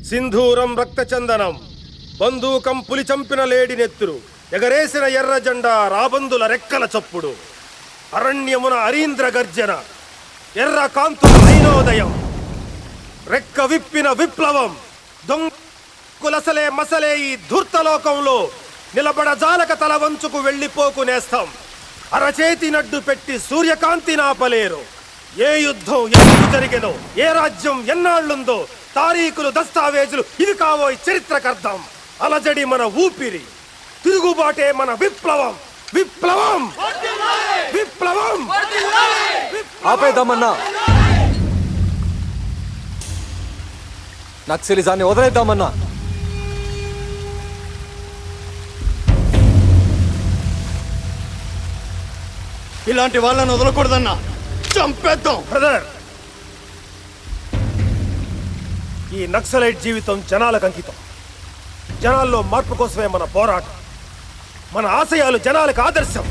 సింధూరం రక్తచందనం, బంధూకం పులి చంపిన లేడి నెత్తురు, ఎగరేసిన ఎర్ర జెండా రాబందుల రెక్కల చప్పుడు, అరణ్యమున అరీంద్ర గర్జన, ఎర్ర కాంతుల నైనోదయం, రెక్క విప్పిన విప్లవం, దొంగులసలే మసలే ఈ ధూర్తలోకంలో నిలబడ జాలక తల వంచుకు వెళ్ళిపోకు నేస్తం. అరచేతి నడ్డు పెట్టి సూర్యకాంతి నాపలేరు. ఏ యుద్ధం ఎప్పుడు జరిగేదో, ఏ రాజ్యం ఎన్నాళ్ళుందో, తారీఖులు దస్తావేజులు ఇవి కావోయ్ చరిత్రకర్థం. అలజడి మన ఊపిరి, తిరుగుబాటే మన విప్లవం. విప్లవం విప్లవం ఆపేద్దామన్నా, నక్సలిజాన్ని వదిలేద్దామన్నా. ఇలాంటి వాళ్ళని వదలకూడదన్నా, చంపేద్దాం. బ్రదర్, ఈ నక్సలైట్ జీవితం జనాలకు అంకితం. జనాల్లో మార్పు కోసమే మన పోరాటం. మన ఆశయాలు జనాలకు ఆదర్శం.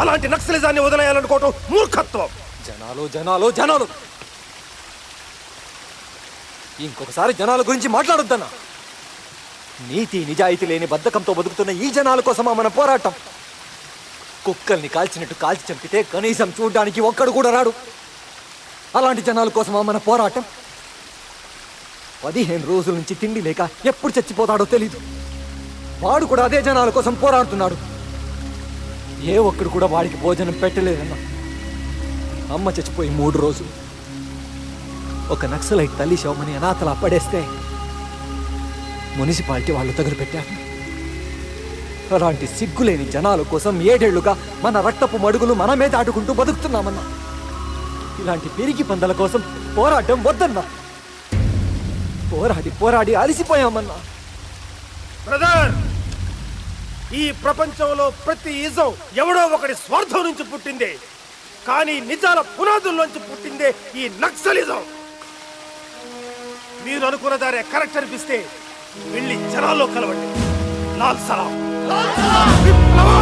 అలాంటి నక్సలిజాన్ని వదిలేయాలనుకోవటం మూర్ఖత్వం. జనాలు జనాలు జనాలు, ఇంకొకసారి జనాల గురించి మాట్లాడొద్దన్నా. నీతి నిజాయితీ లేని బద్ధకంతో బతుకుతున్న ఈ జనాల కోసమా మన పోరాటం? కుక్కల్ని కాల్చినట్టు కాల్చి చంపితే కనీసం చూడడానికి ఒక్కడు కూడా రాడు. అలాంటి జనాల కోసమా మన పోరాటం? 15 రోజుల నుంచి తిండి లేక ఎప్పుడు చచ్చిపోతాడో తెలీదు. వాడు కూడా అదే జనాల కోసం పోరాడుతున్నాడు. ఏ ఒక్కడు కూడా వాడికి భోజనం పెట్టలేదన్నా. అమ్మ చచ్చిపోయి 3 రోజులు. ఒక నక్సలైట్ తల్లి శవమని అనాథలా పడేస్తే మున్సిపాలిటీ వాళ్ళు తగులు పెట్టారు. అలాంటి సిగ్గులేని జనాల కోసం 7 ఏళ్లుగా మన రక్తపు మడుగులు మనమే దాటుకుంటూ బతుకుతున్నామన్నా. ఇలాంటి పెరిగి పందల కోసం పోరాటం వద్దన్నా. పోరాడి పోరాడి అలసిపోయామన్నా. బ్రదర్, ఈ ప్రపంచంలో ప్రతి ఇజం ఎవడో ఒకటి స్వార్థం నుంచి పుట్టిందే, కానీ నిజాల పునాదుల్లోంచి పుట్టిందే ఈ నక్సలిజం. మీరు అనుకున్న దారే కరెక్ట్ అనిపిస్తే వెళ్ళి జనాల్లో కలవండి. లాల్ సలాం. విప్లవం.